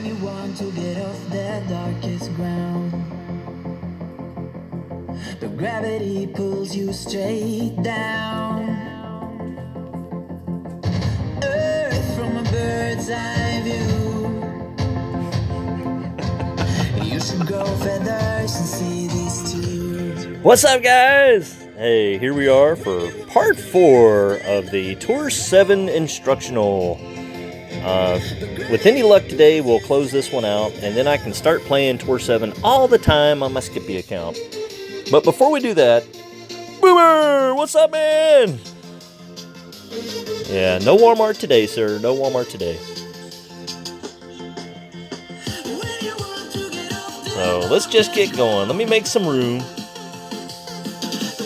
When you want to get off that darkest ground, but gravity pulls you straight down. Earth from a bird's eye view. You should grow feathers and see these too. What's up, guys? Hey, here we are for part 4 of the Tour 7 Instructional. With any luck today, we'll close this one out, and then I can start playing Tour 7 all the time on my Skippy account. But before we do that, Boomer, what's up, man? Yeah, no Walmart today, sir. No Walmart today. So let's just get going. Let me make some room.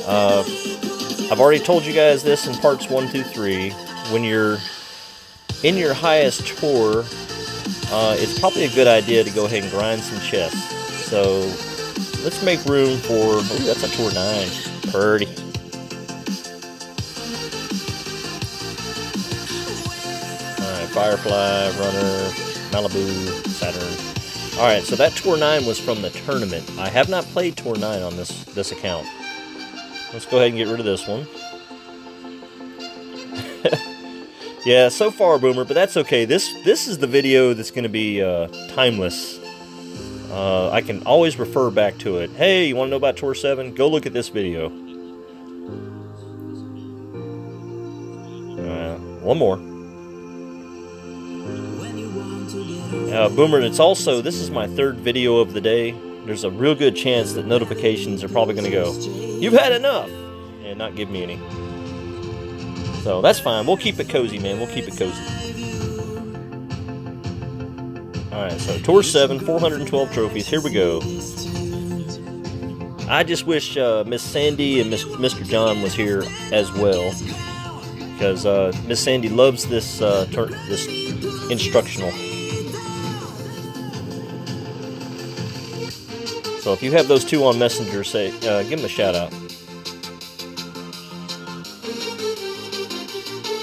I've already told you guys this in parts 1, 2, 3. When you're in your highest tour, it's probably a good idea to go ahead and grind some chests. So let's make room for, ooh, that's a Tour 9. Pretty. Alright, Firefly, Runner, Malibu, Saturn. Alright, so that Tour 9 was from the tournament. I have not played Tour 9 on this account. Let's go ahead and get rid of this one. Yeah, so far, Boomer, but that's okay. This is the video that's going to be timeless. I can always refer back to it. Hey, you want to know about Tour 7? Go look at this video. One more. Boomer, it's also, this is my 3rd video of the day. There's a real good chance that notifications are probably going to go, "You've had enough," and not give me any. So that's fine. We'll keep it cozy, man. We'll keep it cozy. Alright, so Tour 7, 412 trophies. Here we go. I just wish Miss Sandy and Mr. John was here as well, because Miss Sandy loves this this instructional. So if you have those two on Messenger, say give them a shout out.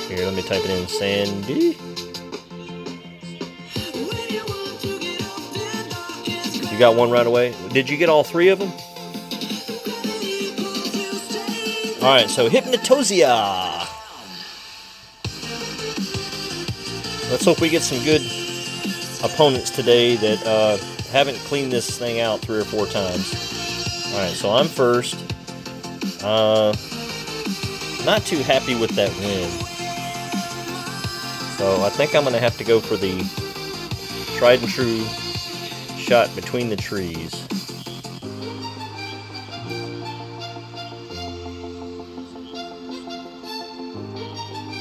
Here, let me type it in, Sandy. You got one right away. Did you get all 3 of them? Alright, so Hypnotosia. Let's hope we get some good opponents today that haven't cleaned this thing out 3 or 4 times. Alright, so I'm first. Not too happy with that win. So I think I'm going to have to go for the tried and true shot between the trees.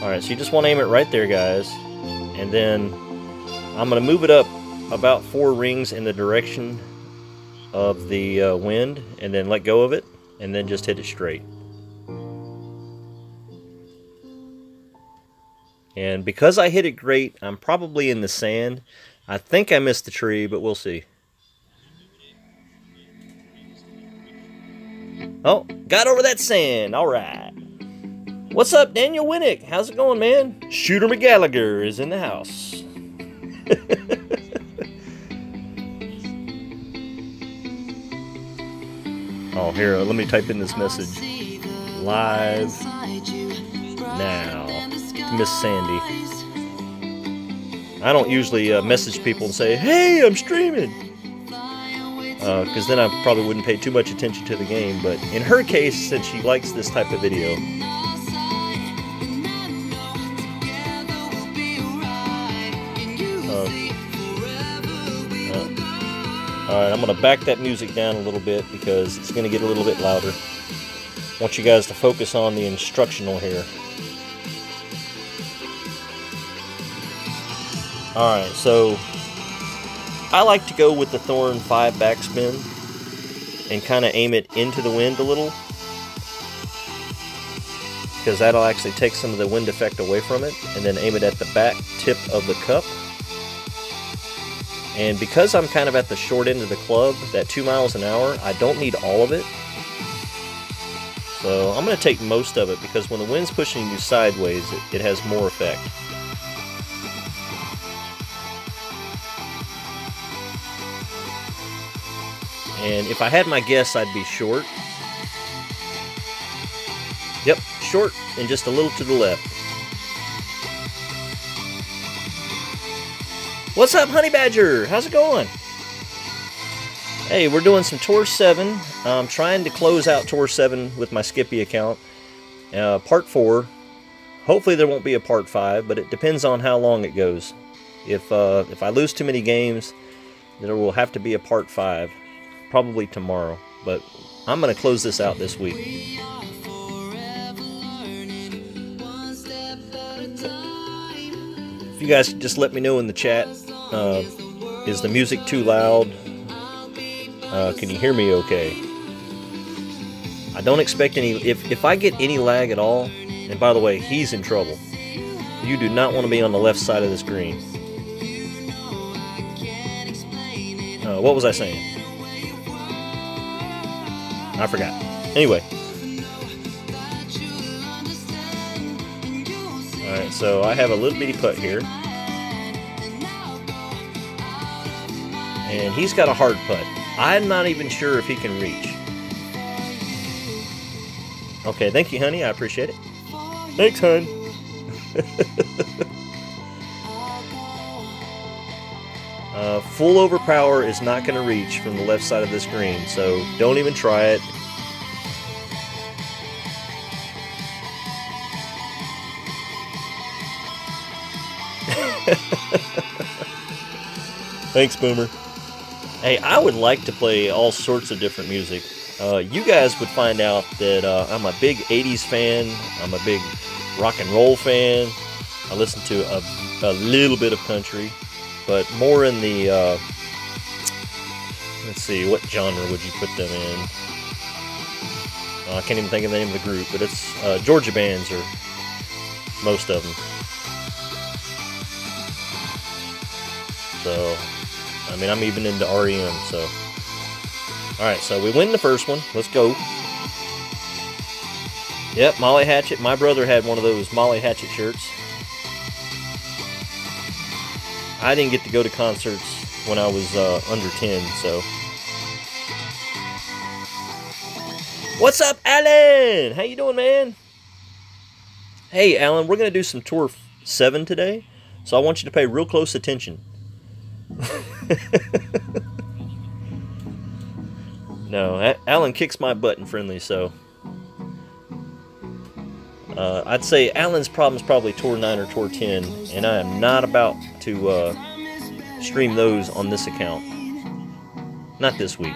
Alright, so you just want to aim it right there, guys. And then I'm going to move it up about 4 rings in the direction of the wind, and then let go of it, and then just hit it straight. And because I hit it great, I'm probably in the sand. I think I missed the tree, but we'll see. Oh, got over that sand. All right. What's up, Daniel Winnick? How's it going, man? Shooter McGallagher is in the house. Oh, here, let me type in this message. Live now. Miss Sandy. I don't usually message people and say, "Hey, I'm streaming," because then I probably wouldn't pay too much attention to the game. But in her case, since she likes this type of video, alright, I'm going to back that music down a little bit because it's going to get a little bit louder. I want you guys to focus on the instructional here. Alright, so I like to go with the Thorn 5 backspin and kind of aim it into the wind a little, because that'll actually take some of the wind effect away from it, and then aim it at the back tip of the cup. And because I'm kind of at the short end of the club, that 2 miles an hour, I don't need all of it. So I'm going to take most of it, because when the wind's pushing you sideways, it has more effect. And if I had my guess, I'd be short. Yep, short and just a little to the left. What's up, Honey Badger? How's it going? Hey, we're doing some Tour 7. I'm trying to close out Tour 7 with my Skippy account. Part 4. Hopefully there won't be a Part 5, but it depends on how long it goes. If I lose too many games, there will have to be a Part 5. Probably tomorrow. But I'm going to close this out this week. If you guys just let me know in the chat, is the music too loud? Can you hear me okay? I don't expect any... If I get any lag at all, and by the way, he's in trouble. You do not want to be on the left side of the screen. What was I saying? I forgot. Anyway. Alright, so I have a little bitty putt here. And he's got a hard putt. I'm not even sure if he can reach. Okay, thank you, honey. I appreciate it. Thanks, hon. Full overpower is not going to reach from the left side of this green, so don't even try it. Thanks, Boomer. Hey, I would like to play all sorts of different music. You guys would find out that I'm a big 80s fan. I'm a big rock and roll fan. I listen to a little bit of country, but more in the, let's see, what genre would you put them in? I can't even think of the name of the group, but it's Georgia bands, or most of them. So, I mean, I'm even into REM, so. Alright, so we win the first one. Let's go. Yep, Molly Hatchet. My brother had one of those Molly Hatchet shirts. I didn't get to go to concerts when I was under 10, so. What's up, Alan? How you doing, man? Hey, Alan, we're going to do some Tour 7 today, so I want you to pay real close attention. No, Alan kicks my butt in friendly, so I'd say Alan's problem is probably Tour 9 or Tour 10, and I am not about to stream those on this account. Not this week.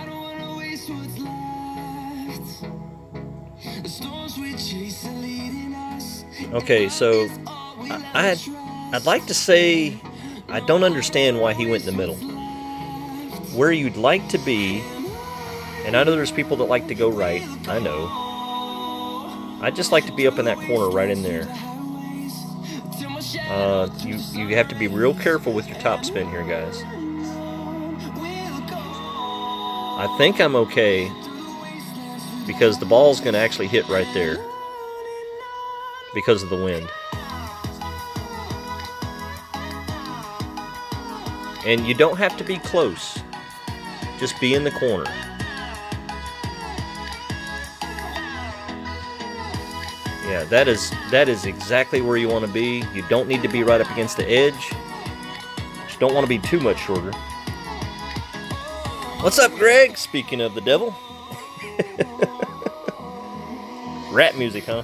Okay, so I'd like to say I don't understand why he went in the middle. Where you'd like to be, and I know there's people that like to go right, I know. I'd just like to be up in that corner right in there. You have to be real careful with your top spin here, guys. I think I'm okay, because the ball's going to actually hit right there because of the wind. And you don't have to be close. Just be in the corner. Yeah, that is exactly where you want to be. You don't need to be right up against the edge. Just don't want to be too much shorter. What's up, Greg? Speaking of the devil. Rap music, huh?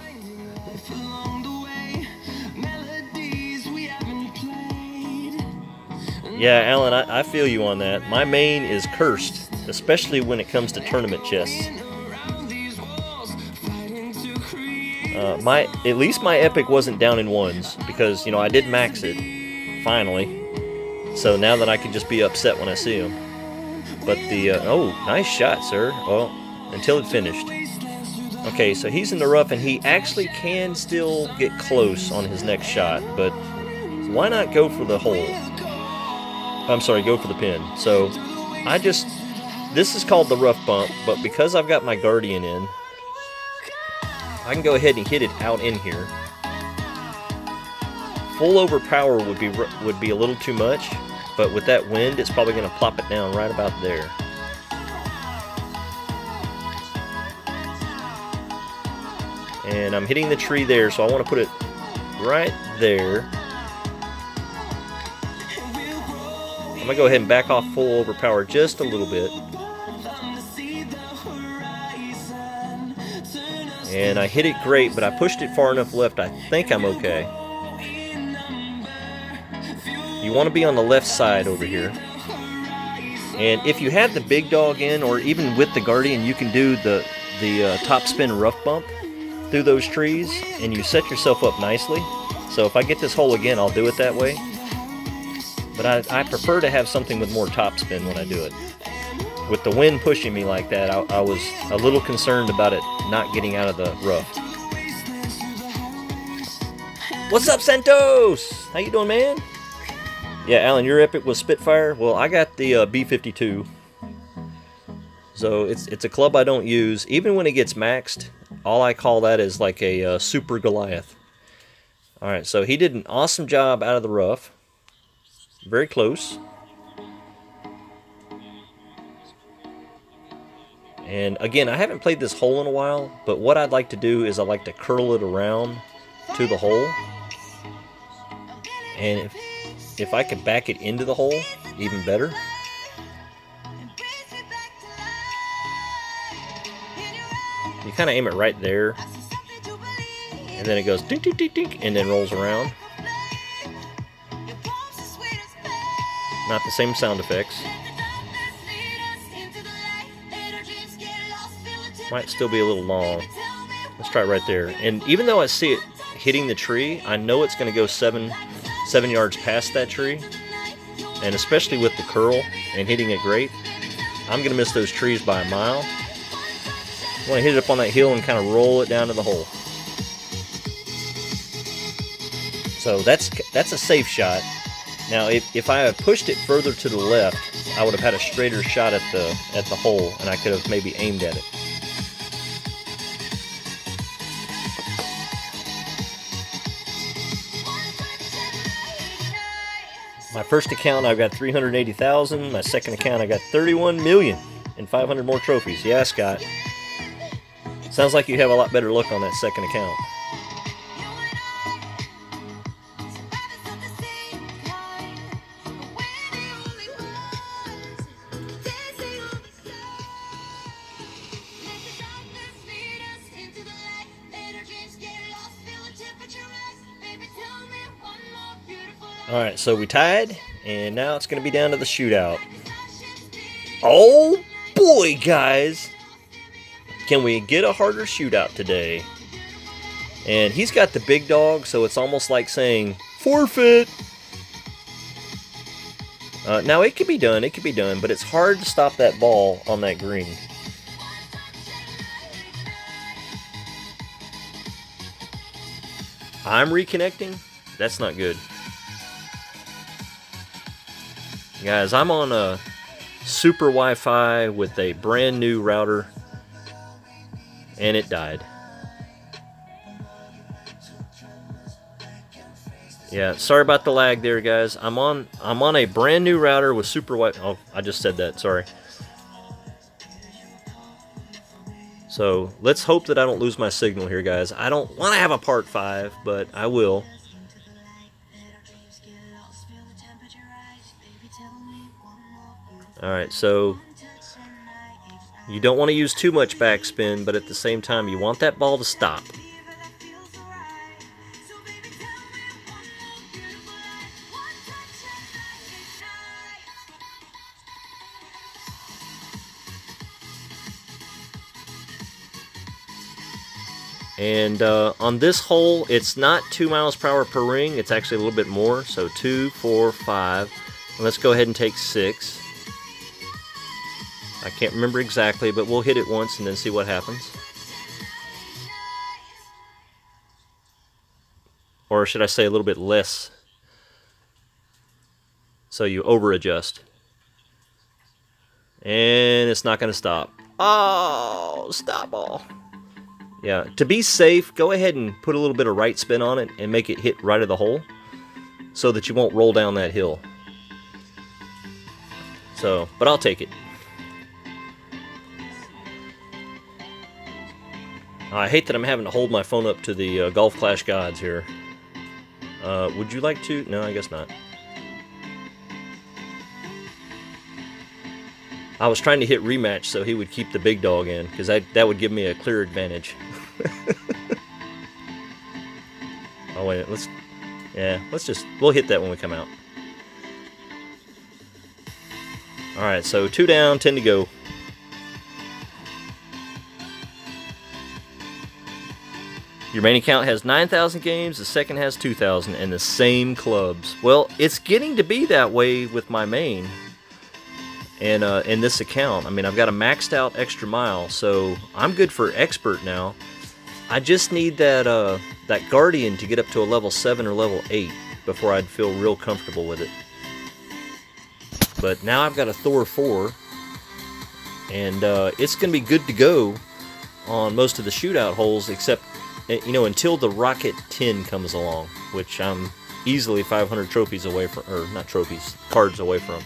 Yeah, Alan, I feel you on that. My main is cursed, especially when it comes to tournament chests. At least my epic wasn't down in ones, because, you know, I did max it, finally. So now that I can just be upset when I see him. But the, oh, nice shot, sir. Well, until it finished. Okay, so he's in the rough, and he actually can still get close on his next shot, but why not go for the hole? I'm sorry, go for the pin. So, this is called the rough bump, but because I've got my Guardian in, I can go ahead and hit it out in here. Full overpower would be a little too much, but with that wind, it's probably going to plop it down right about there. And I'm hitting the tree there, so I want to put it right there. I'm going to go ahead and back off full overpower just a little bit. And I hit it great, but I pushed it far enough left. I think I'm okay. You want to be on the left side over here. And if you have the big dog in, or even with the Guardian, you can do the top spin rough bump through those trees, and you set yourself up nicely. So if I get this hole again, I'll do it that way. But I prefer to have something with more top spin when I do it. With the wind pushing me like that, I was a little concerned about it not getting out of the rough. What's up, Santos? How you doing, man? Yeah, Alan, you're epic with Spitfire. Well, I got the B-52. So it's a club I don't use. Even when it gets maxed, all I call that is like a Super Goliath. Alright, so he did an awesome job out of the rough. Very close. And again, I haven't played this hole in a while, but what I'd like to do is I like to curl it around to the hole. And if I could back it into the hole, even better. You kind of aim it right there. And then it goes dink, dink, dink, dink, and then rolls around. Not the same sound effects. Might still be a little long. Let's try it right there. And even though I see it hitting the tree, I know it's going to go seven yards past that tree. And especially with the curl and hitting it great, I'm going to miss those trees by a mile. I want to hit it up on that hill and kind of roll it down to the hole. So that's a safe shot. Now, if I had pushed it further to the left, I would have had a straighter shot at the hole, and I could have maybe aimed at it. My first account, I've got 380,000. My second account, I got 31 million and 500 more trophies. Yeah, Scott. Sounds like you have a lot better luck on that second account. Alright, so we tied, and now it's going to be down to the shootout. Oh boy, guys! Can we get a harder shootout today? And he's got the big dog, so it's almost like saying, forfeit! Now, it could be done, but it's hard to stop that ball on that green. I'm reconnecting? That's not good. Guys, I'm on a super Wi-Fi with a brand new router, and it died. Yeah, sorry about the lag there, guys. I'm on a brand new router with super Wi-Fi. Oh, I just said that. Sorry. So let's hope that I don't lose my signal here, guys. I don't want to have a part 5, but I will. Alright, so you don't want to use too much backspin, but at the same time, you want that ball to stop. And on this hole, it's not 2 miles per hour per ring. It's actually a little bit more. So 2, 4, 5. And let's go ahead and take 6. I can't remember exactly, but we'll hit it once and then see what happens. Or should I say a little bit less? So you over adjust. And it's not going to stop. Oh, stop ball. Yeah, to be safe, go ahead and put a little bit of right spin on it and make it hit right of the hole so that you won't roll down that hill. So, but I'll take it. I hate that I'm having to hold my phone up to the Golf Clash gods here. Would you like to? No, I guess not. I was trying to hit rematch so he would keep the big dog in, because that would give me a clear advantage. Oh wait, we'll hit that when we come out. Alright, so 2 down, 10 to go. Your main account has 9,000 games, the second has 2,000, and the same clubs. Well, it's getting to be that way with my main. And in this account, I mean, I've got a maxed out extra mile, so I'm good for expert now. I just need that Guardian to get up to a level 7 or level 8 before I'd feel real comfortable with it. But now I've got a Thor 4, and it's going to be good to go on most of the shootout holes, except, you know, until the Rocket 10 comes along, which I'm easily 500 trophies away from, or not trophies, cards away from.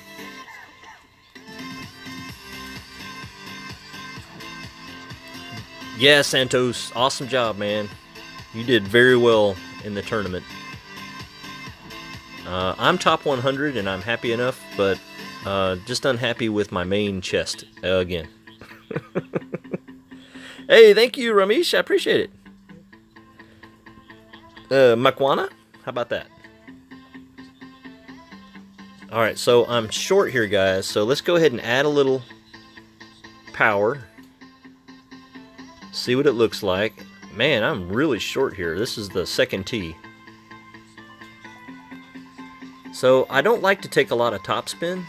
Yeah, Santos, awesome job, man. You did very well in the tournament. I'm top 100 and I'm happy enough, but just unhappy with my main chest again. Hey, thank you, Ramesh. I appreciate it. Makwana? How about that? Alright, so I'm short here, guys, so let's go ahead and add a little power. See what it looks like. Man, I'm really short here. This is the second tee. So I don't like to take a lot of topspin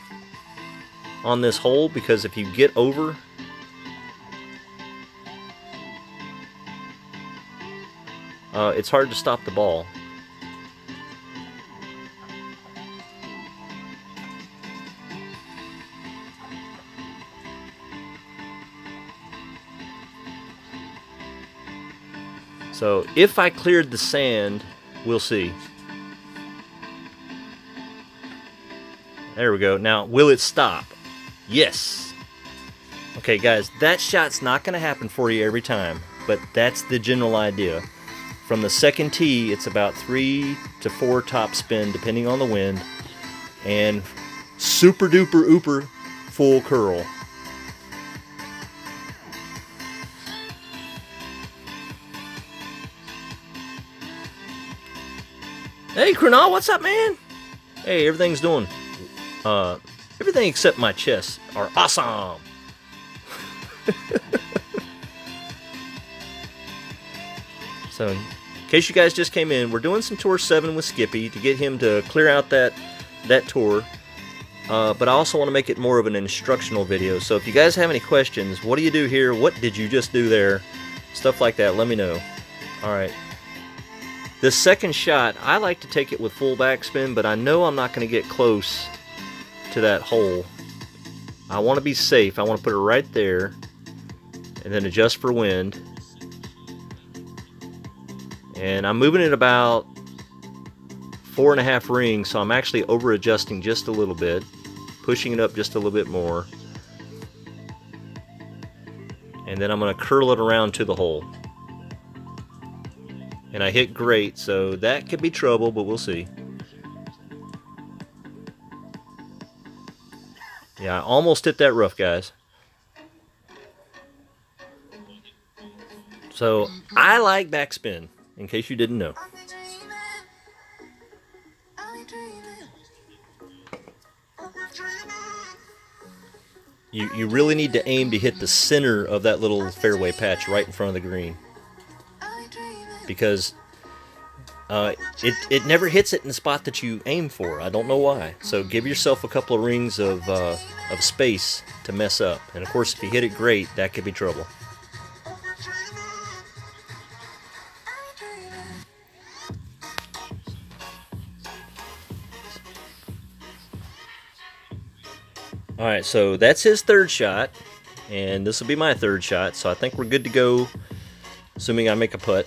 on this hole, because if you get over, it's hard to stop the ball. So if I cleared the sand, we'll see. There we go. Now, will it stop? Yes. Okay, guys, that shot's not going to happen for you every time, but that's the general idea. From the second tee, it's about 3 to 4 top spin, depending on the wind, and super duper ooper full curl. Hey, Kronal, what's up, man? Hey, everything's doing... everything except my chest are awesome! So, in case you guys just came in, we're doing some Tour 7 with Skippy to get him to clear out that tour. But I also want to make it more of an instructional video. So if you guys have any questions, what do you do here? What did you just do there? Stuff like that, let me know. Alright. This second shot, I like to take it with full backspin, but I know I'm not going to get close to that hole. I want to be safe. I want to put it right there and then adjust for wind. And I'm moving it about 4.5 rings, so I'm actually over adjusting just a little bit, pushing it up just a little bit more, and then I'm going to curl it around to the hole. And I hit great, so that could be trouble, but we'll see. Yeah, I almost hit that rough, guys. So, I like backspin, in case you didn't know. You really need to aim to hit the center of that little fairway patch right in front of the green. Because it never hits it in the spot that you aim for. I don't know why. So give yourself a couple of rings of space to mess up. And of course, if you hit it great, that could be trouble. Alright, so that's his third shot. And this will be my third shot. So I think we're good to go, assuming I make a putt.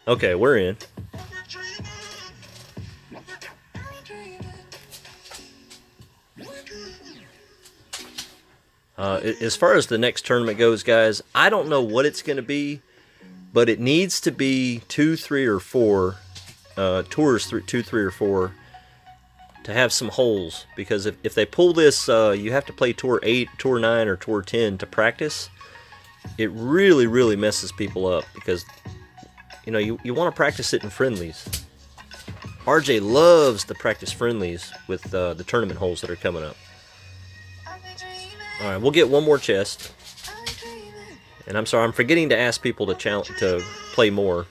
Okay, we're in. As far as the next tournament goes, guys, I don't know what it's going to be, but it needs to be 2, 3, or 4 tours, 2, 3, or 4 to have some holes. Because if they pull this, you have to play tour 8, tour 9, or tour 10 to practice. It really, really messes people up because you want to practice it in friendlies. RJ loves to practice friendlies with the tournament holes that are coming up. All right, we'll get one more chest. And I'm sorry, I'm forgetting to ask people to play more.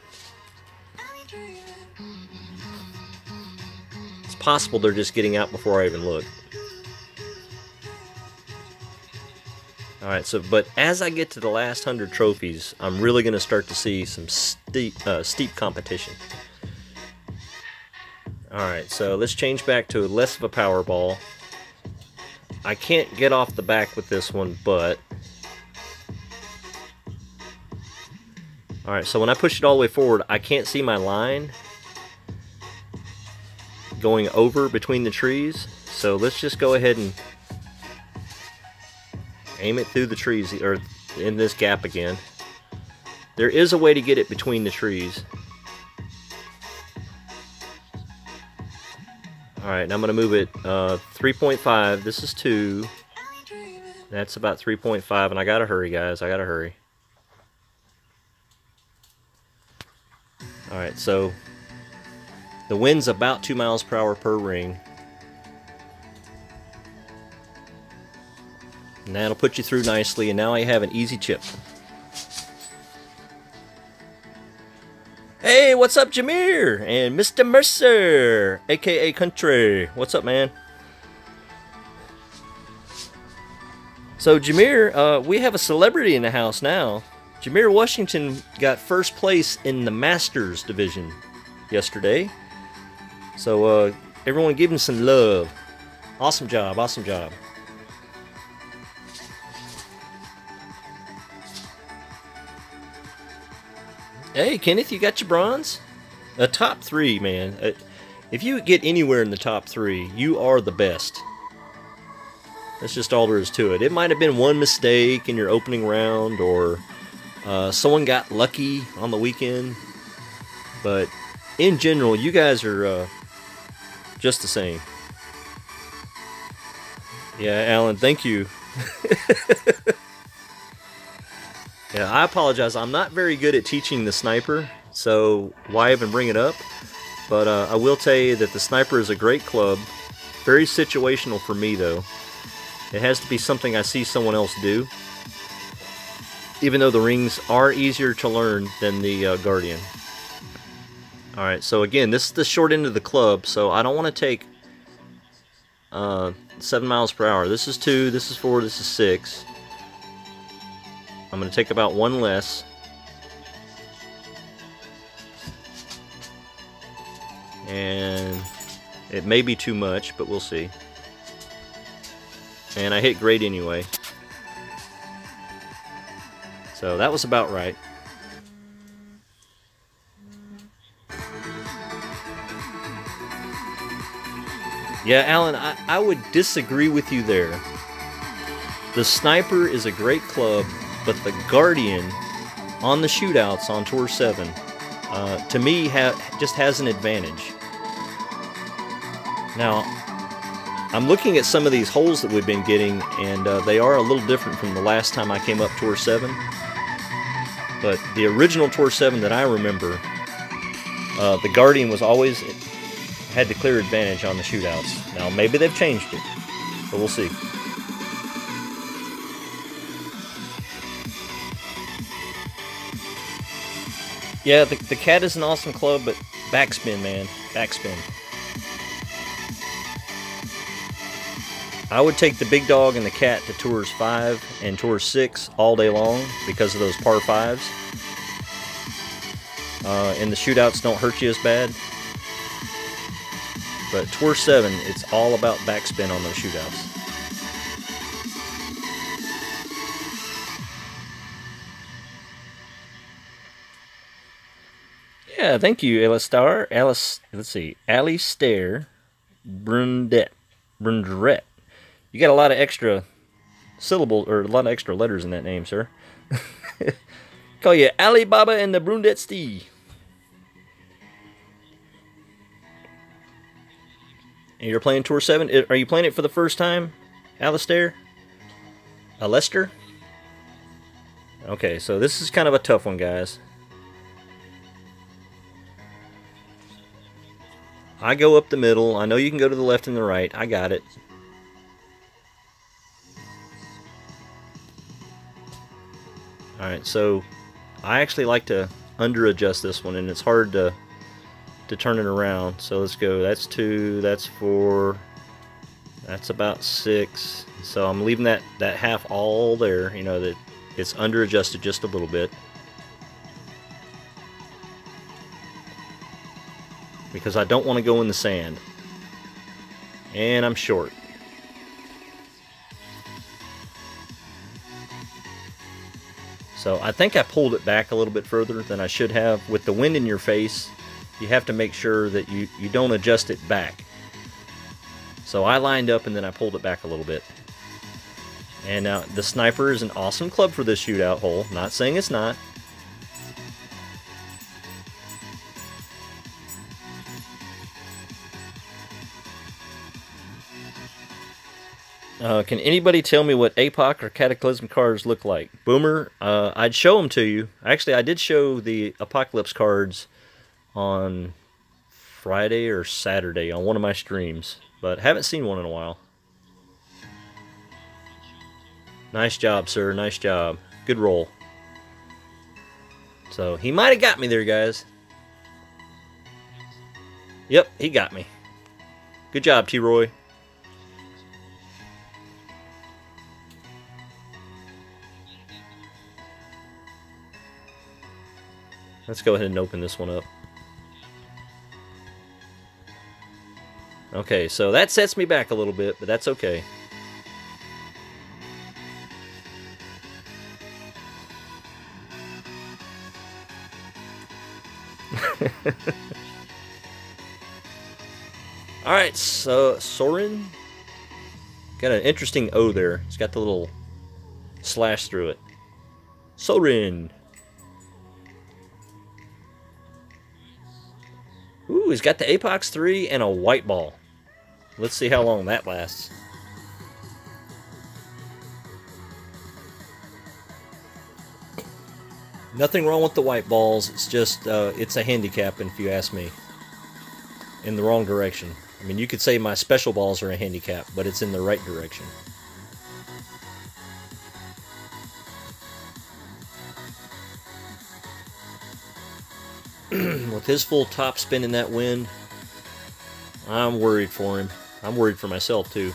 It's possible they're just getting out before I even look. All right, but as I get to the last 100 trophies, I'm really going to start to see some steep competition. All right, so let's change back to less of a power ball. I can't get off the back with this one, but... Alright, so when I push it all the way forward, I can't see my line going over between the trees. So let's just go ahead and aim it through the trees, or in this gap again. There is a way to get it between the trees. Alright, now I'm going to move it 3.5. This is 2. That's about 3.5, and I gotta hurry, guys. I gotta hurry. Alright, so the wind's about 2 miles per hour per ring. And that'll put you through nicely, and now I have an easy chip. Hey, what's up, Jameer? And Mr. Mercer, aka Country. What's up, man? So, Jameer, we have a celebrity in the house now. Jameer Washington got first place in the Masters division yesterday. So, everyone give him some love. Awesome job, awesome job. Hey, Kenneth, you got your bronze? A top 3, man. If you get anywhere in the top 3, you are the best. That's just all there is to it. It might have been one mistake in your opening round, or someone got lucky on the weekend. But in general, you guys are just the same. Yeah, Alan, thank you. Yeah, I apologize. I'm not very good at teaching the sniper, so why even bring it up? But I will tell you that the sniper is a great club. Very situational for me, though. It has to be something I see someone else do, even though the rings are easier to learn than the Guardian. Alright, so again, this is the short end of the club, so I don't want to take 7 miles per hour. This is 2, this is 4, this is 6. I'm going to take about 1 less. And it may be too much, but we'll see. And I hit great anyway. So that was about right. Yeah, Alan, I would disagree with you there. The sniper is a great club, but the Guardian on the shootouts on Tour 7, to me, just has an advantage. Now, I'm looking at some of these holes that we've been getting, and they are a little different from the last time I came up Tour 7. But the original Tour 7 that I remember, the Guardian was always had the clear advantage on the shootouts. Now, maybe they've changed it, but we'll see. Yeah, the cat is an awesome club, but backspin, man. Backspin. I would take the big dog and the cat to Tours 5 and Tour 6 all day long because of those par 5s. And the shootouts don't hurt you as bad. But Tour 7, it's all about backspin on those shootouts. Yeah, thank you, Alistar. Let's see, Alistair Brundet. You got a lot of extra syllables, or a lot of extra letters in that name, sir. Call you Alibaba and the Brunette Stee. And you're playing Tour 7? Are you playing it for the first time, Alistair? Lester? Okay, so this is kind of a tough one, guys. I go up the middle. I know you can go to the left and the right. I got it. Alright, so I actually like to under adjust this one, and it's hard to turn it around. So let's go. That's 2, that's 4, that's about 6. So I'm leaving that half all there, you know, that it's under adjusted just a little bit. Because I don't want to go in the sand. And I'm short. So I think I pulled it back a little bit further than I should have. With the wind in your face, you have to make sure that you don't adjust it back. So I lined up and then I pulled it back a little bit. And now the Sniper is an awesome club for this shootout hole. Not saying it's not. Can anybody tell me what APOC or Cataclysm cards look like? Boomer, I'd show them to you. Actually, I did show the Apocalypse cards on Friday or Saturday on one of my streams, but haven't seen one in a while. Nice job, sir. Nice job. Good roll. So, he might have got me there, guys. Yep, he got me. Good job, T-Roy. Let's go ahead and open this one up. Okay, so that sets me back a little bit, but that's okay. Alright, so Soren. Got an interesting O there. It's got the little slash through it. Soren. Ooh, he's got the Apox 3 and a white ball. Let's see how long that lasts. Nothing wrong with the white balls. It's just, it's a handicap, if you ask me. In the wrong direction. I mean, you could say my special balls are a handicap, but it's in the right direction. With his full top spin in that wind, I'm worried for him. I'm worried for myself, too.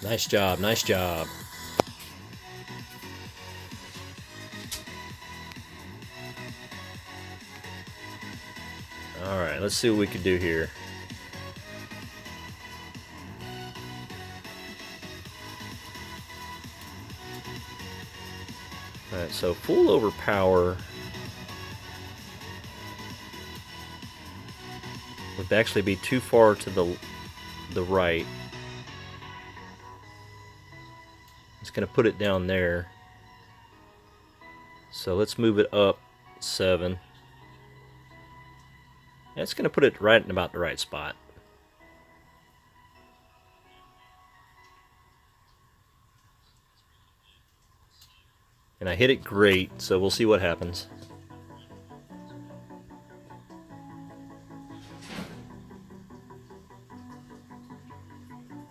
Nice job, nice job. Alright, let's see what we can do here. Alright, so full overpower would actually be too far to the right. It's going to put it down there. So let's move it up 7. It's going to put it right in about the right spot. And I hit it great, so we'll see what happens.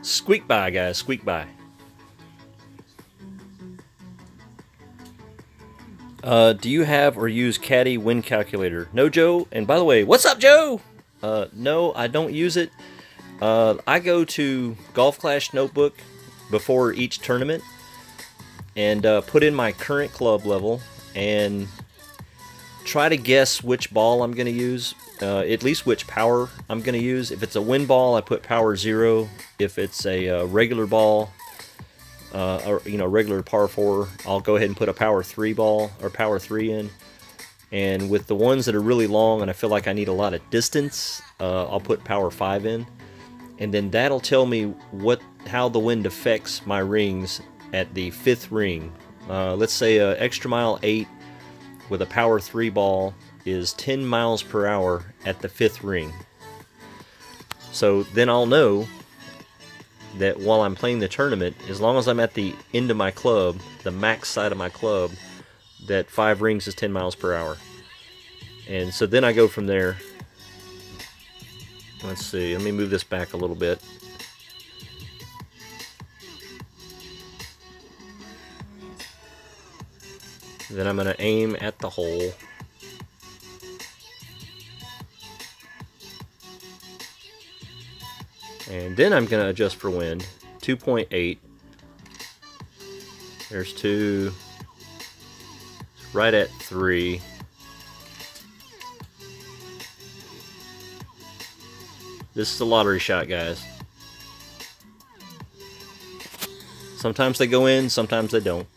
Squeak by, guys, squeak by. Do you have or use Caddy Wind Calculator? No, Joe. And by the way, what's up, Joe? No, I don't use it. I go to Golf Clash Notebook before each tournament and put in my current club level and try to guess which ball I'm going to use, at least which power I'm going to use. If it's a wind ball, I put power 0. If it's a regular ball, or regular par 4, I'll go ahead and put a power 3 ball or power 3 in. And with the ones that are really long and I feel like I need a lot of distance, I'll put power 5 in. And then that'll tell me how the wind affects my rings at the 5th ring. Let's say a extra mile 8 with a power 3 ball is 10 miles per hour at the 5th ring. So then I'll know that while I'm playing the tournament, as long as I'm at the end of my club, the max side of my club, that 5 rings is 10 miles per hour. And so then I go from there. Let's see, let me move this back a little bit. Then I'm going to aim at the hole. And then I'm going to adjust for wind. 2.8. There's 2. Right at 3. This is a lottery shot, guys. Sometimes they go in, sometimes they don't.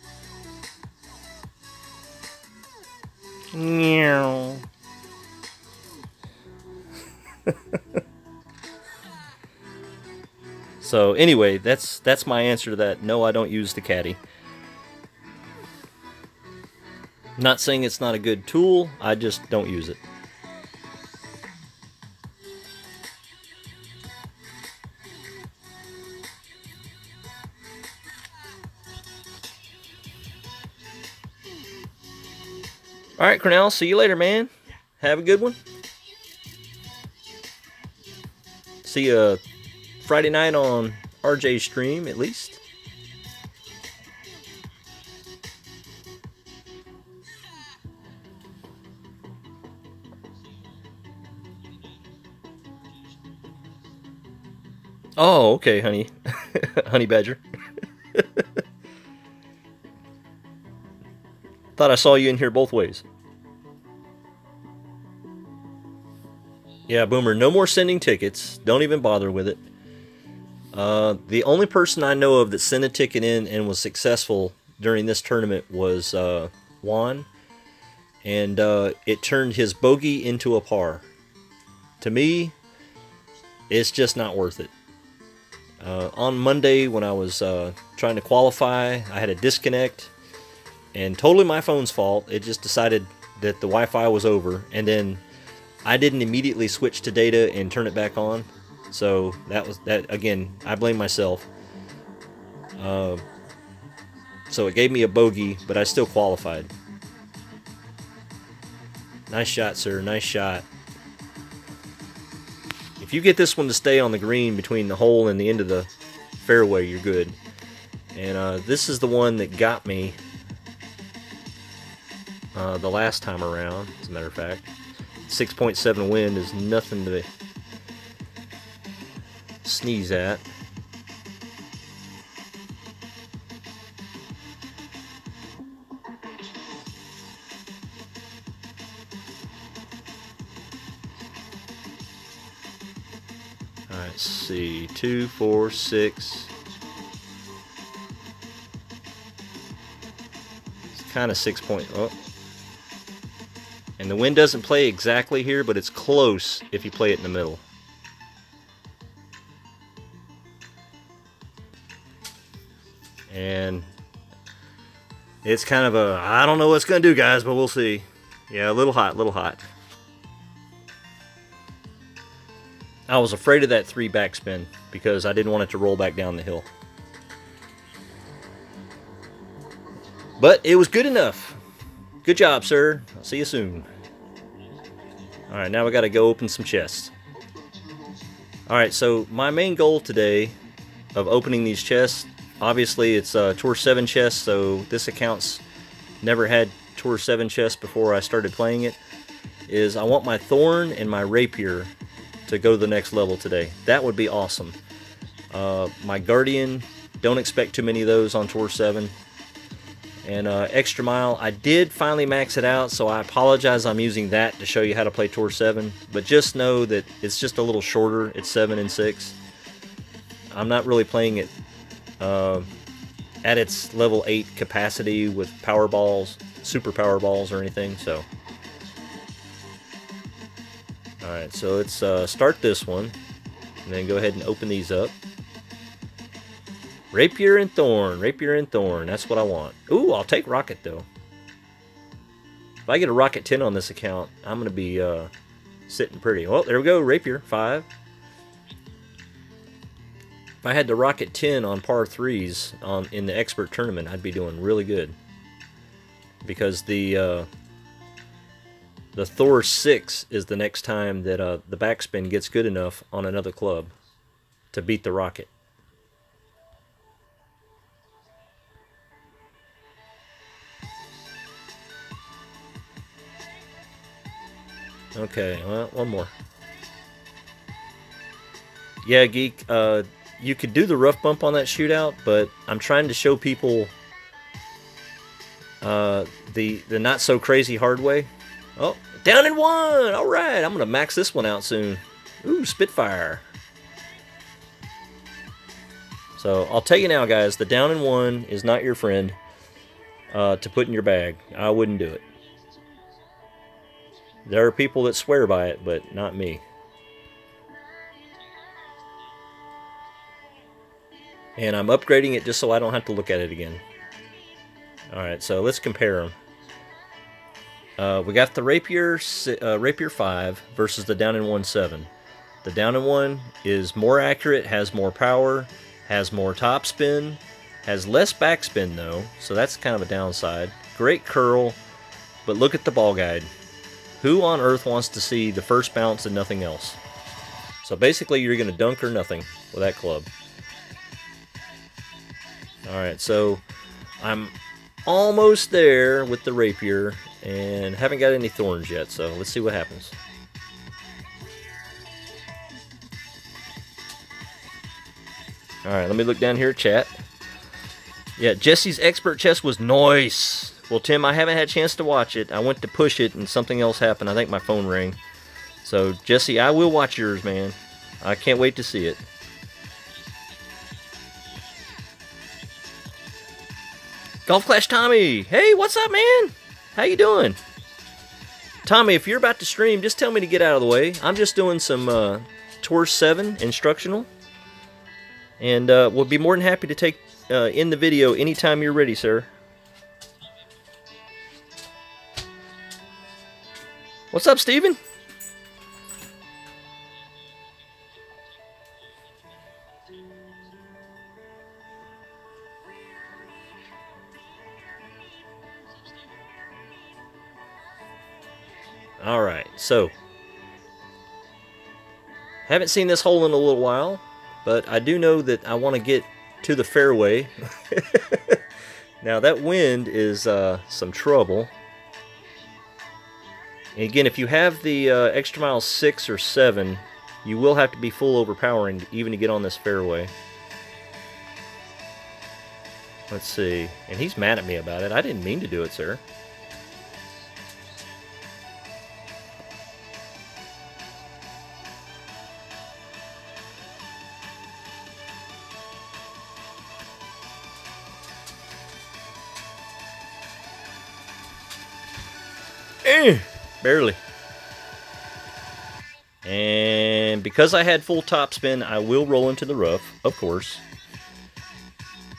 Meow. So anyway, that's my answer to that. No, I don't use the caddy. Not saying it's not a good tool, I just don't use it. Alright, Cornell, see you later, man. Have a good one. See you Friday night on RJ's stream, at least. Oh, okay, honey. Honey badger. Thought I saw you in here both ways. Yeah, Boomer, no more sending tickets. Don't even bother with it. The only person I know of that sent a ticket in and was successful during this tournament was Juan. And it turned his bogey into a par. To me, it's just not worth it. On Monday, when I was trying to qualify, I had a disconnect. And totally my phone's fault. It just decided that the Wi-Fi was over. And then I didn't immediately switch to data and turn it back on. So that again, I blame myself. So it gave me a bogey, but I still qualified. Nice shot, sir. Nice shot. If you get this one to stay on the green between the hole and the end of the fairway, you're good. And this is the one that got me the last time around, as a matter of fact. 6.7 wind is nothing to sneeze at. Alright, let's see. 2, 4, 6. It's kind of 6 point. Oh. And the wind doesn't play exactly here, but it's close if you play it in the middle. And it's kind of a, I don't know what it's going to do, guys, but we'll see. Yeah, a little hot, little hot. I was afraid of that 3 backspin because I didn't want it to roll back down the hill. But it was good enough. Good job, sir. I'll see you soon. Alright, now we got to go open some chests. Alright, so my main goal today of opening these chests, obviously it's Tour 7 chests, so this account's never had Tour 7 chests before I started playing it, is I want my Thorn and my Rapier to go to the next level today. That would be awesome. My Guardian, don't expect too many of those on Tour 7. And Extra Mile, I did finally max it out, so I apologize I'm using that to show you how to play Tour 7. But just know that it's just a little shorter. It's 7 and 6. I'm not really playing it at its level 8 capacity with power balls, super power balls or anything. So, all right, so let's start this one, and then go ahead and open these up. Rapier and Thorn, Rapier and Thorn. That's what I want. Ooh, I'll take Rocket though. If I get a Rocket 10 on this account, I'm gonna be sitting pretty. Well, there we go, Rapier 5. If I had the Rocket 10 on par 3s in the expert tournament, I'd be doing really good. Because the Thor 6 is the next time that the backspin gets good enough on another club to beat the Rocket. Okay, well, one more. Yeah, Geek, you could do the rough bump on that shootout, but I'm trying to show people the not so crazy hard way. Oh, down in 1! Alright, I'm gonna max this one out soon. Ooh, Spitfire. So, I'll tell you now, guys, the down in 1 is not your friend to put in your bag. I wouldn't do it. There are people that swear by it, but not me. And I'm upgrading it just so I don't have to look at it again. Alright, so let's compare them. We got the Rapier 5 versus the Down in 1 7. The Down in 1 is more accurate, has more power, has more topspin, has less backspin though, so that's kind of a downside. Great curl, but look at the ball guide. Who on earth wants to see the first bounce and nothing else? So basically you're going to dunk or nothing with that club. Alright, so I'm almost there with the Rapier and haven't got any thorns yet, so let's see what happens. Alright, let me look down here at chat. Yeah, Jesse's expert chess was nice. Well, Tim, I haven't had a chance to watch it. I went to push it and something else happened. I think my phone rang. So, Jesse, I will watch yours, man. I can't wait to see it. Golf Clash Tommy! Hey, what's up, man? How you doing? Tommy, if you're about to stream, just tell me to get out of the way. I'm just doing some Tour 7 instructional. And we'll be more than happy to take in the video anytime you're ready, sir. What's up, Steven? Alright, so haven't seen this hole in a little while, but I do know that I want to get to the fairway. Now that wind is some trouble. And again, if you have the extra mile 6 or 7, you will have to be full overpowering even to get on this fairway. Let's see. And he's mad at me about it. I didn't mean to do it, sir. Barely. And because I had full topspin, I will roll into the rough, of course.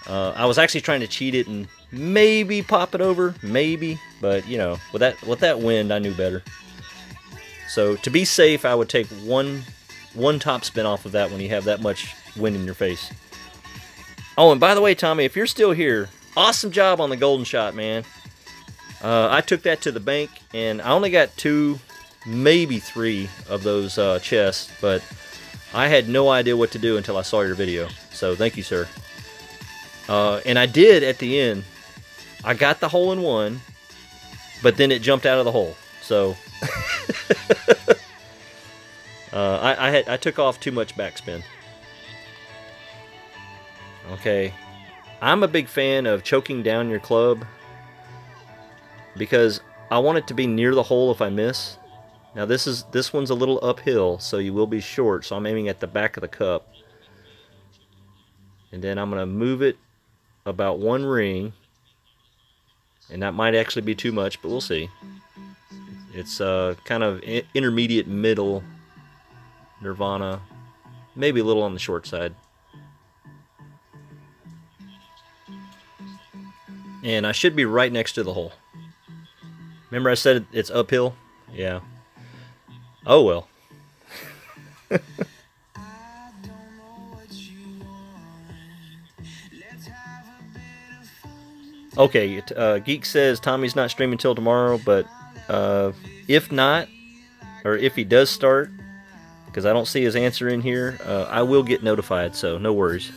I was actually trying to cheat it and maybe pop it over, maybe, but you know, with that wind, I knew better. So to be safe, I would take one topspin off of that when you have that much wind in your face. Oh, and by the way, Tommy, if you're still here, awesome job on the golden shot, man. I took that to the bank, and I only got 2, maybe 3 of those chests, but I had no idea what to do until I saw your video. So thank you, sir. And I did at the end. I got the hole in 1, but then it jumped out of the hole. So I took off too much backspin. Okay, I'm a big fan of choking down your club, because I want it to be near the hole if I miss. Now this one's a little uphill, so you will be short, so I'm aiming at the back of the cup. And then I'm going to move it about one ring, and that might actually be too much, but we'll see. It's kind of intermediate middle Nirvana, maybe a little on the short side. And I should be right next to the hole. Remember I said it's uphill? Yeah. Oh well. Okay, Geek says Tommy's not streaming till tomorrow, but if not, or if he does start, because I don't see his answer in here, I will get notified, so no worries.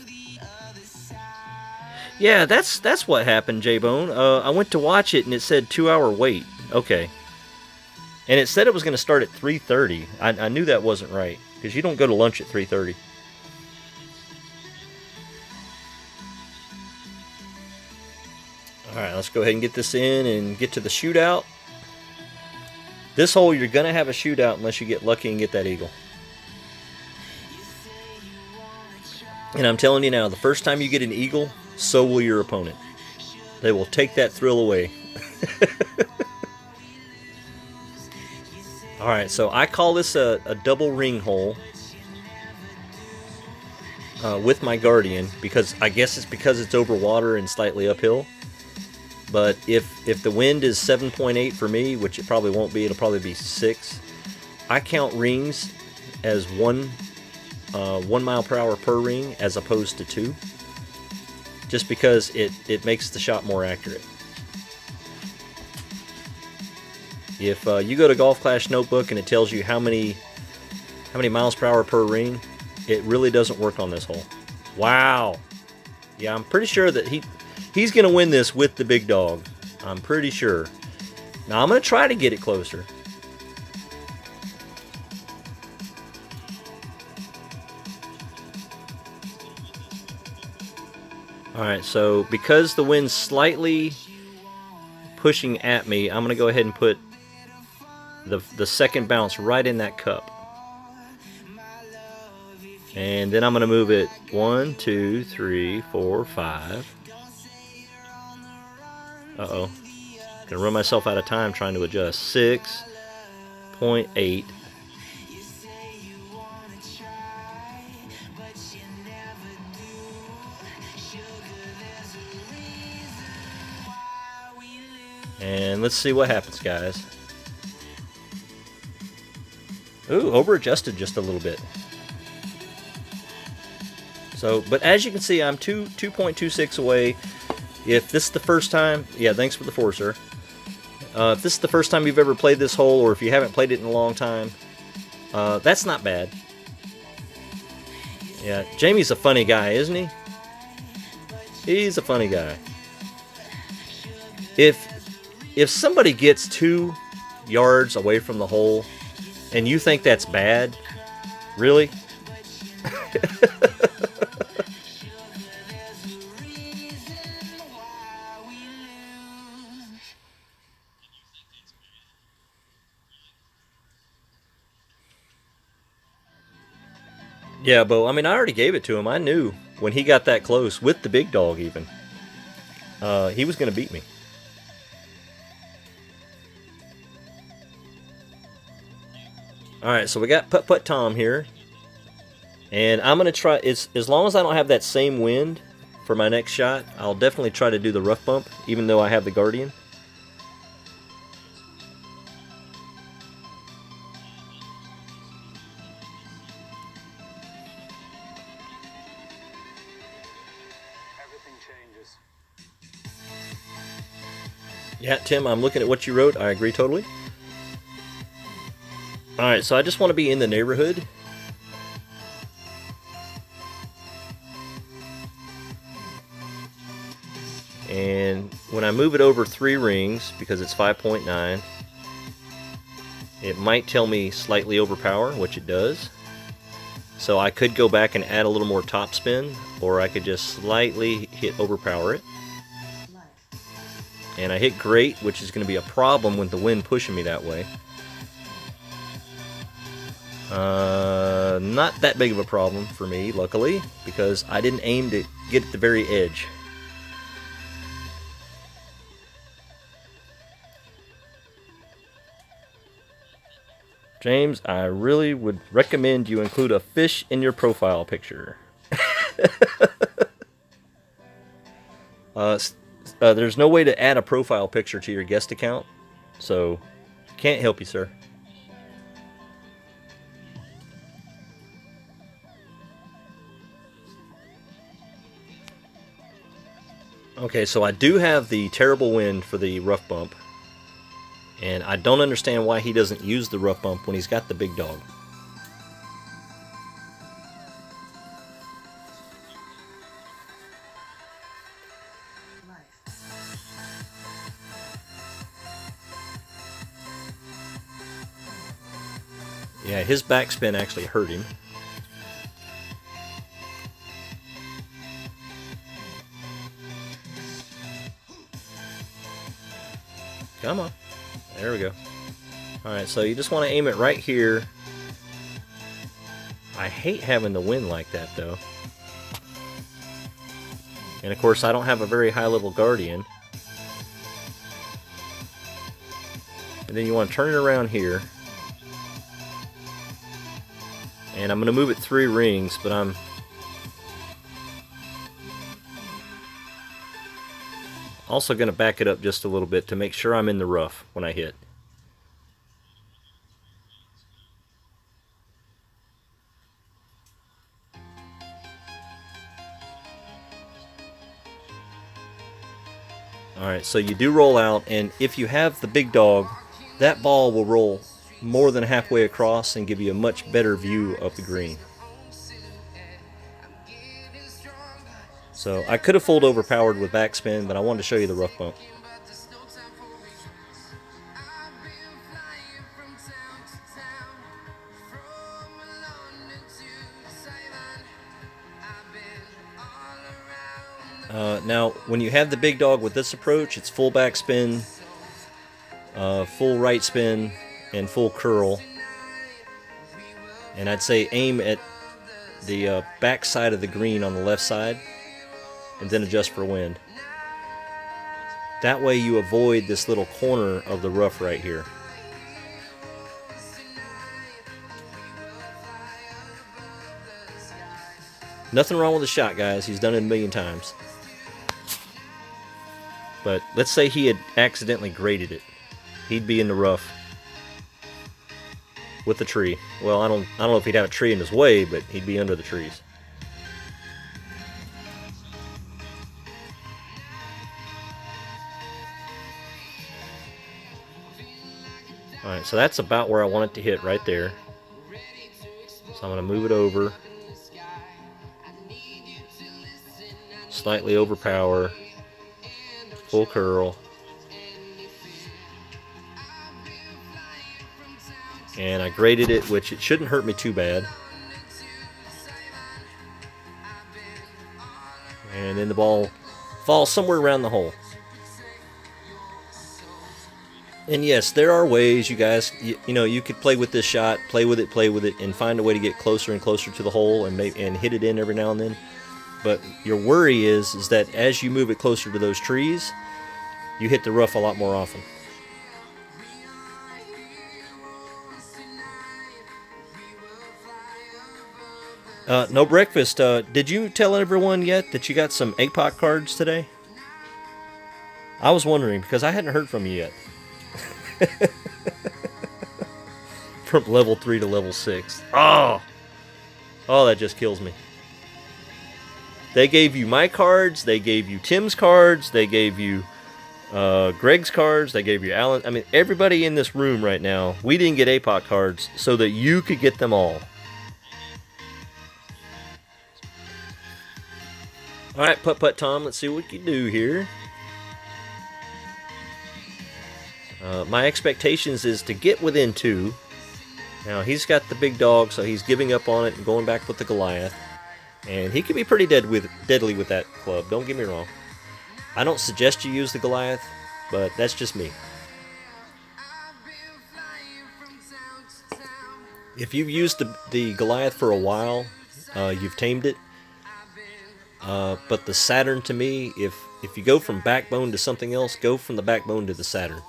Yeah, that's what happened, J-Bone. I went to watch it and it said 2-hour wait. Okay. And it said it was going to start at 3:30. I knew that wasn't right, because you don't go to lunch at 3:30. Alright, let's go ahead and get this in and get to the shootout. This hole, you're going to have a shootout unless you get lucky and get that eagle. And I'm telling you now, the first time you get an eagle, so will your opponent. They will take that thrill away. Alright, so I call this a double ring hole with my Guardian, because I guess it's because it's over water and slightly uphill. But if the wind is 7.8 for me, which it probably won't be, it'll probably be 6, I count rings as 1 mile per hour per ring as opposed to 2, just because it makes the shot more accurate. If you go to Golf Clash Notebook and it tells you how many miles per hour per ring, it really doesn't work on this hole. Wow. Yeah, I'm pretty sure that he's going to win this with the big dog. I'm pretty sure. Now, I'm going to try to get it closer. Alright, so because the wind's slightly pushing at me, I'm going to go ahead and put the second bounce right in that cup. And then I'm going to move it 1, 2, 3, 4, 5. Uh-oh. Gonna run myself out of time trying to adjust. 6.8. And let's see what happens, guys. Ooh, over-adjusted just a little bit. So, but as you can see, I'm 2.26 away. If this is the first time, yeah, thanks for the 4, sir. If this is the first time you've ever played this hole, or if you haven't played it in a long time, that's not bad. Yeah, Jamie's a funny guy, isn't he? He's a funny guy. If somebody gets 2 yards away from the hole, and you think that's bad, really? Yeah, Bo, I mean, I already gave it to him. I knew when he got that close, with the big dog even, he was going to beat me. Alright, so we got Putt-Putt Tom here. And I'm going to try, as long as I don't have that same wind for my next shot, I'll definitely try to do the rough bump, even though I have the Guardian. Yeah, Tim, I'm looking at what you wrote. I agree totally. Alright, so I just want to be in the neighborhood. And when I move it over 3 rings, because it's 5.9, it might tell me slightly overpower, which it does. So I could go back and add a little more topspin, or I could just slightly hit overpower it. And I hit great, which is going to be a problem with the wind pushing me that way. Not that big of a problem for me, luckily, because I didn't aim to get at the very edge. James, I really would recommend you include a fish in your profile picture. There's no way to add a profile picture to your guest account, so can't help you, sir. Okay, so I do have the terrible wind for the rough bump, and I don't understand why he doesn't use the rough bump when he's got the big dog. Yeah, his backspin actually hurt him. Come on. There we go. Alright, so you just want to aim it right here. I hate having the wind like that, though. And of course, I don't have a very high level Guardian. And then you want to turn it around here. And I'm going to move it 3 rings, but I'm also going to back it up just a little bit to make sure I'm in the rough when I hit. Alright, so you do roll out, and if you have the big dog, that ball will roll more than halfway across and give you a much better view of the green. So I could have full overpowered with backspin, but I wanted to show you the rough bump. Now, when you have the big dog with this approach, it's full backspin, full right spin, and full curl. And I'd say aim at the back side of the green on the left side, and then adjust for wind. That way you avoid this little corner of the rough right here. Nothing wrong with the shot, guys. He's done it a million times. But let's say he had accidentally graded it. He'd be in the rough with the tree. Well, I don't know if he'd have a tree in his way, but he'd be under the trees. Alright, so that's about where I want it to hit, right there. So I'm going to move it over. Slightly overpower. Full curl. And I graded it, which it shouldn't hurt me too bad. And then the ball falls somewhere around the hole. And yes, there are ways, you guys, you know, you could play with this shot, play with it, and find a way to get closer and closer to the hole and hit it in every now and then. But your worry is that as you move it closer to those trees, you hit the rough a lot more often. No breakfast. Did you tell everyone yet that you got some APOC cards today? I was wondering, because I hadn't heard from you yet. From level 3 to level 6. Oh, that just kills me. They gave you my cards, they gave you Tim's cards, they gave you Greg's cards, they gave you Alan. I mean, everybody in this room right now, we didn't get APOC cards so that you could get them all. Alright, Putt-Putt Tom, let's see what you do here. My expectations is to get within 2. Now, he's got the big dog, so he's giving up on it and going back with the Goliath. And he can be pretty deadly with that club, don't get me wrong. I don't suggest you use the Goliath, but that's just me. If you've used the Goliath for a while, you've tamed it. But the Saturn, to me, if you go from backbone to something else, go from the backbone to the Saturn.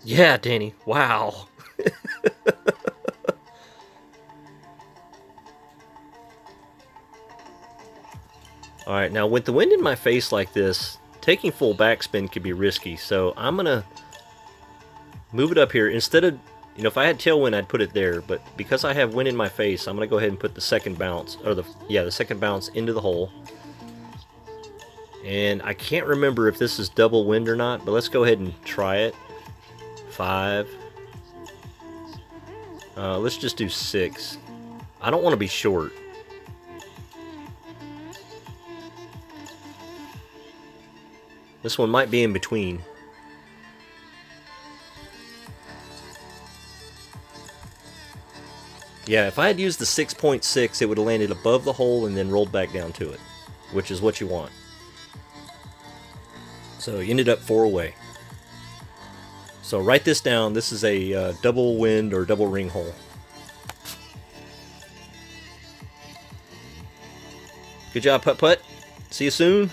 Yeah, Danny. Wow. Alright, now with the wind in my face like this, taking full backspin could be risky, so I'm gonna move it up here. Instead of, if I had tailwind, I'd put it there, but because I have wind in my face, I'm gonna go ahead and put the second bounce, or the second bounce into the hole. And I can't remember if this is double wind or not, but let's go ahead and try it. 5. Let's just do 6. I don't want to be short. This one might be in between. Yeah, if I had used the 6.6, it would have landed above the hole and then rolled back down to it, which is what you want. So you ended up 4 away. So write this down. This is a double wind or double ring hole. Good job, putt-putt. See you soon.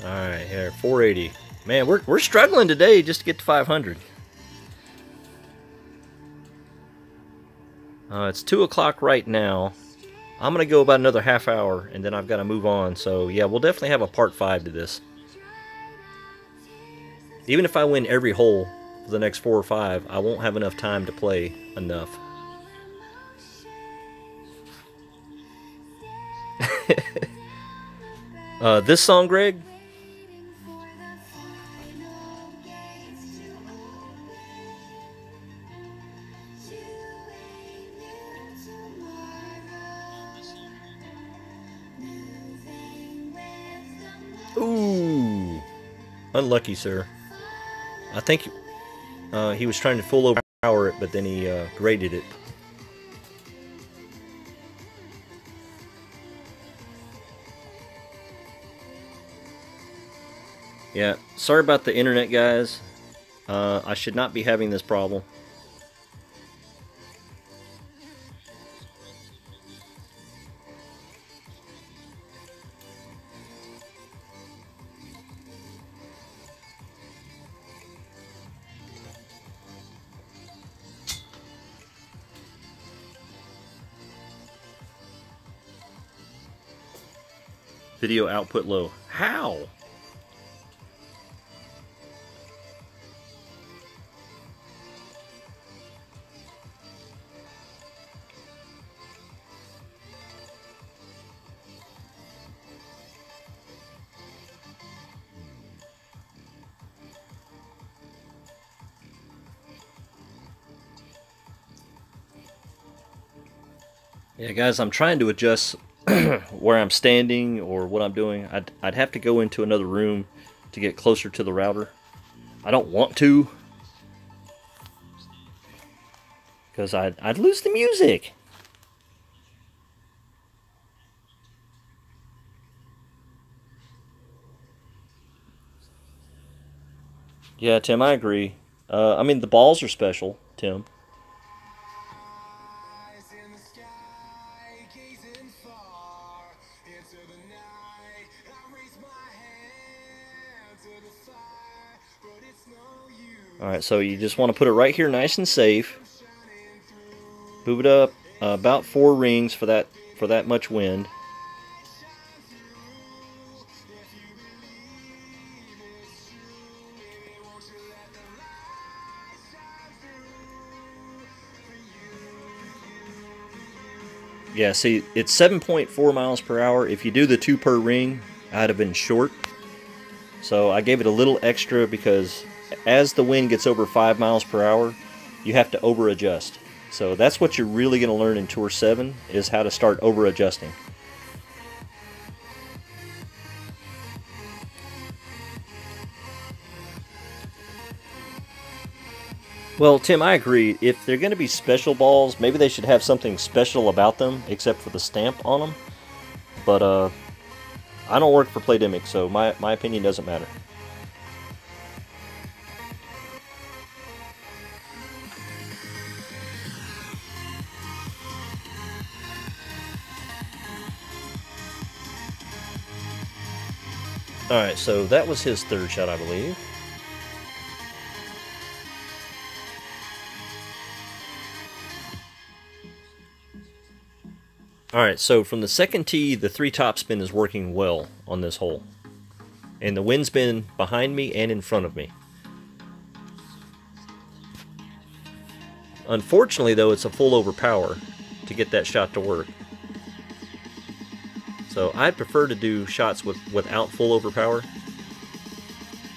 Alright, here, 480. Man, we're struggling today just to get to 500. It's 2 o'clock right now. I'm going to go about another half hour, and then I've got to move on. So, yeah, we'll definitely have a part 5 to this. Even if I win every hole for the next 4 or 5, I won't have enough time to play enough. This song, Greg? Ooh, unlucky, sir. I think he was trying to full overpower it, but then he graded it. Yeah, sorry about the internet, guys. I should not be having this problem. Video output low. How? Yeah, guys, I'm trying to adjust where I'm standing or what I'm doing. I'd have to go into another room to get closer to the router. I don't want to, because I'd lose the music. Yeah, Tim, I agree. I mean, the balls are special, Tim. Alright, so you just want to put it right here nice and safe. Move it up about 4 rings for that much wind. Yeah, see, it's 7.4 miles per hour. If you do the 2 per ring, I'd have been short. So I gave it a little extra because as the wind gets over 5 miles per hour, you have to over adjust. So that's what you're really going to learn in Tour 7, is how to start over adjusting. Well, Tim, I agree. If they're going to be special balls, maybe they should have something special about them, except for the stamp on them. But I don't work for Playdemic, so my opinion doesn't matter. Alright, so that was his third shot, I believe. Alright, so from the second tee, the 3 topspin is working well on this hole. And the wind's been behind me and in front of me. Unfortunately, though, it's a full over power to get that shot to work. So I'd prefer to do shots without full over power.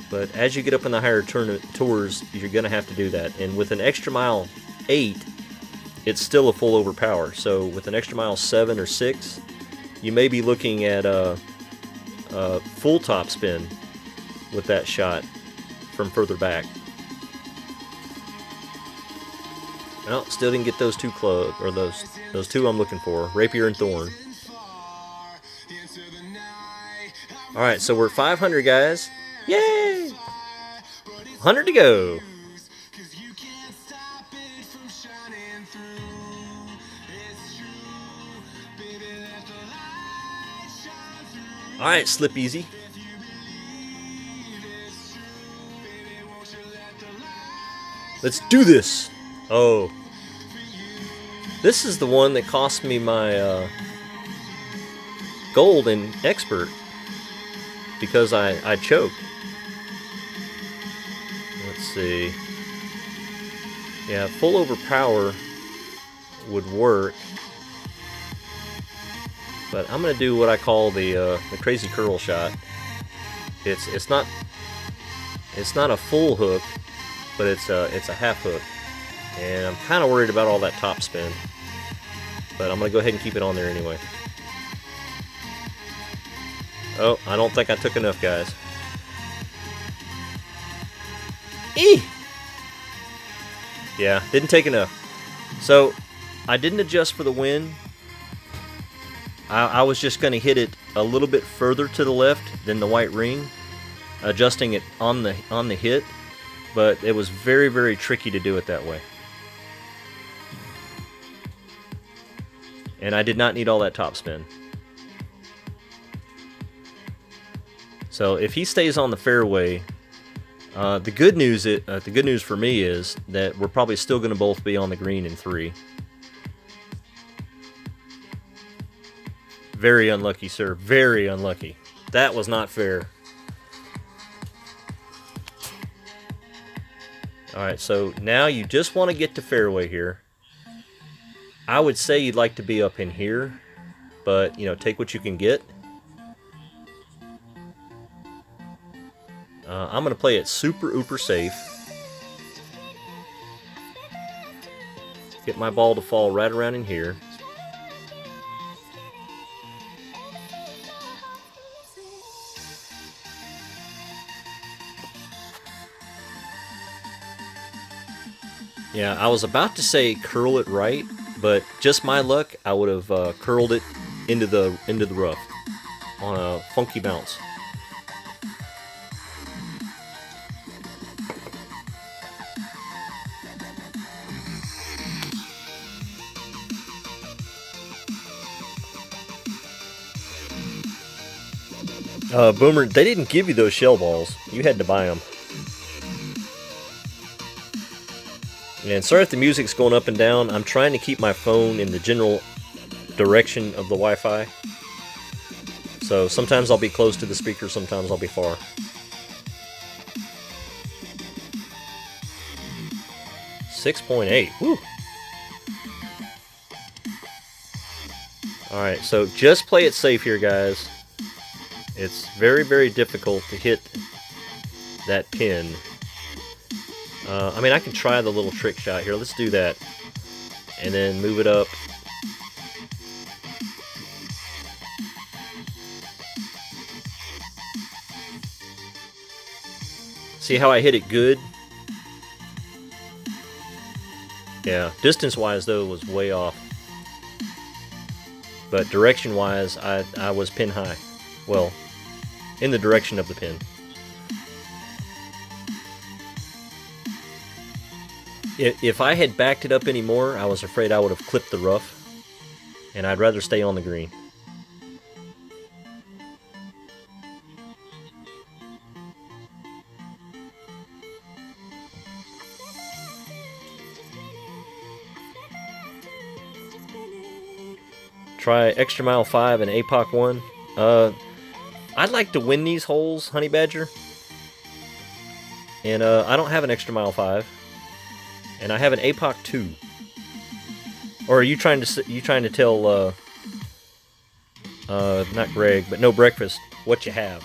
But as you get up in the higher tours, you're going to have to do that. And with an extra mile 8, it's still a full over power. So with an extra mile 7 or 6, you may be looking at a full top spin with that shot from further back. Well, still didn't get those two close, or those two I'm looking for, Rapier and Thorn. Alright, so we're at 500, guys. Yay! 100 to go. Alright, slip easy. Let's do this! Oh. This is the one that cost me my gold in expert because I choked. Let's see. Yeah, full over power would work. But I'm gonna do what I call the crazy curl shot. It's not a full hook, but it's a half hook, and I'm kind of worried about all that top spin. But I'm gonna go ahead and keep it on there anyway. Oh, I don't think I took enough, guys. Eee! Yeah, didn't take enough. So I didn't adjust for the wind. I was just going to hit it a little bit further to the left than the white ring, adjusting it on the hit, but it was very, very tricky to do it that way. And I did not need all that topspin. So if he stays on the fairway, the good news for me is that we're probably still going to both be on the green in 3. Very unlucky, sir. Very unlucky. That was not fair. Alright, so now you just want to get to fairway here. I would say you'd like to be up in here, but, you know, take what you can get. I'm going to play it super ooper safe. Get my ball to fall right around in here. Yeah, I was about to say curl it right, but just my luck, I would have curled it into the rough on a funky bounce. Boomer, they didn't give you those shell balls. You had to buy them. And sorry if the music's going up and down. I'm trying to keep my phone in the general direction of the Wi-Fi. So sometimes I'll be close to the speaker, sometimes I'll be far. .8. Woo! Alright, so just play it safe here, guys. It's very, very difficult to hit that pin. I mean, I can try the little trick shot here. Let's do that. And then move it up. See how I hit it good? Yeah, distance-wise, though, was way off. But direction-wise, I was pin high. Well, in the direction of the pin. If I had backed it up anymore, I was afraid I would have clipped the rough, and I'd rather stay on the green. Try Extra Mile 5 and APOC 1. I'd like to win these holes, Honey Badger. And I don't have an Extra Mile 5. And I have an APOC 2. Or are you trying to tell not Greg, but No Breakfast what you have?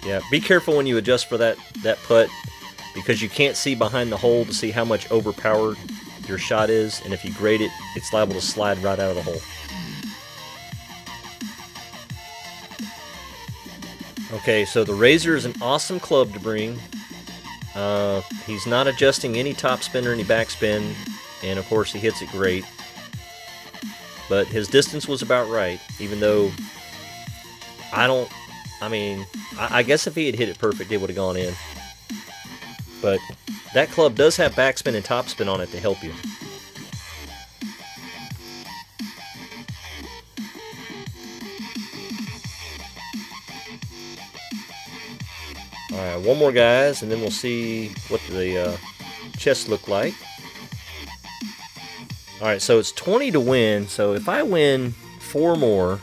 Yeah, be careful when you adjust for that putt, because you can't see behind the hole to see how much overpowered your shot is, and if you grade it, it's liable to slide right out of the hole. Okay, so the Razor is an awesome club to bring. He's not adjusting any topspin or any backspin, and of course he hits it great. But his distance was about right, even though I guess if he had hit it perfect, it would have gone in. But that club does have backspin and topspin on it to help you. Alright, one more, guys, and then we'll see what the chests look like. Alright, so it's 20 to win, so if I win 4 more,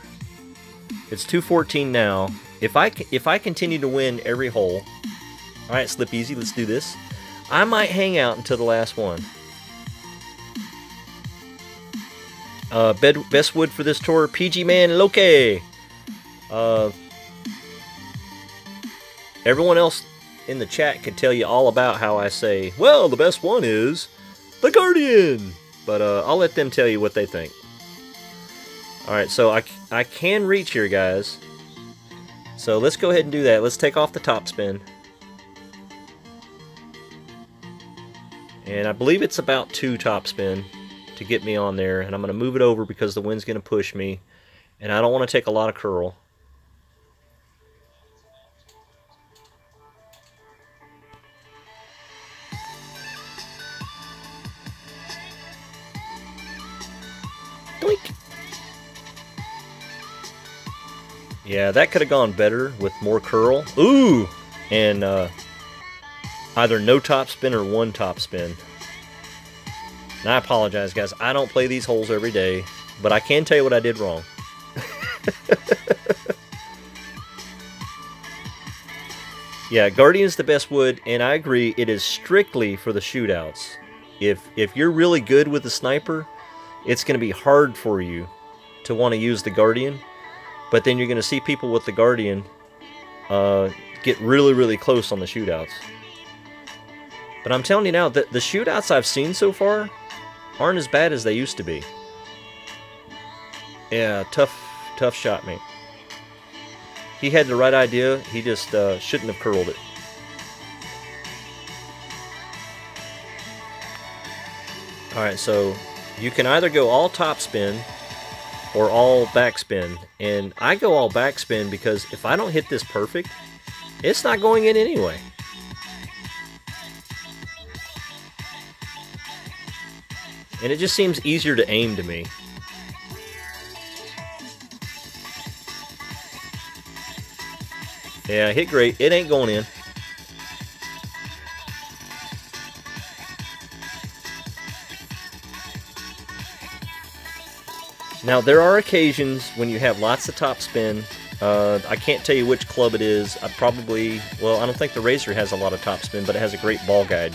it's 214 now. If I continue to win every hole, alright, Slip Easy, let's do this. I might hang out until the last one. Best wood for this tour, PG Man Loke. Everyone else in the chat could tell you all about how I say, well, the best one is the Guardian. But I'll let them tell you what they think. Alright, so I can reach here, guys. So let's go ahead and do that. Let's take off the top spin. And I believe it's about 2 top spin to get me on there. And I'm going to move it over because the wind's going to push me. And I don't want to take a lot of curl. Doink! Yeah, that could have gone better with more curl. Ooh! And either no top spin or 1 top spin. And I apologize, guys. I don't play these holes every day, but I can tell you what I did wrong. Yeah, Guardian's the best wood, and I agree, it is strictly for the shootouts. If you're really good with the sniper, it's going to be hard for you to want to use the Guardian, but then you're going to see people with the Guardian get really, really close on the shootouts. But I'm telling you now, that the shootouts I've seen so far aren't as bad as they used to be. Yeah, tough shot, mate. He had the right idea, he just shouldn't have curled it. Alright, so you can either go all topspin or all backspin. And I go all backspin because if I don't hit this perfect, it's not going in anyway. And it just seems easier to aim to me. Yeah, hit great. It ain't going in. Now, there are occasions when you have lots of top spin. I can't tell you which club it is. I don't think the Razor has a lot of top spin, but it has a great ball guide.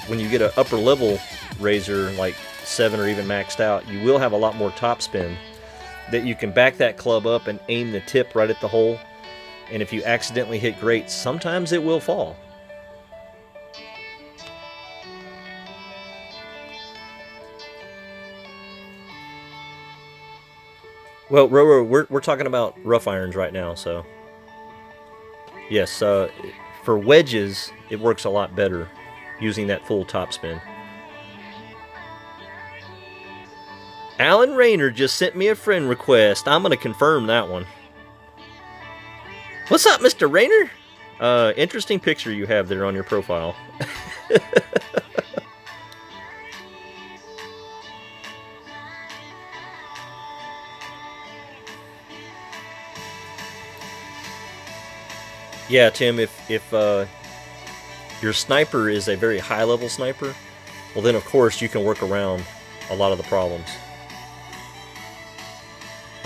When you get an upper level Razor, like 7 or even maxed out, you will have a lot more top spin that you can back that club up and aim the tip right at the hole. And if you accidentally hit great, sometimes it will fall. Well, Roro, we're talking about rough irons right now, so yes, for wedges, it works a lot better using that full topspin. Alan Rayner just sent me a friend request. I'm going to confirm that one. What's up, Mr. Rayner? Interesting picture you have there on your profile. Yeah, Tim, if your sniper is a very high level sniper, well then of course you can work around a lot of the problems.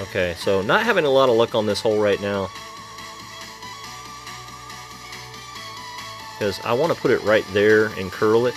Okay, so not having a lot of luck on this hole right now. Because I want to put it right there and curl it.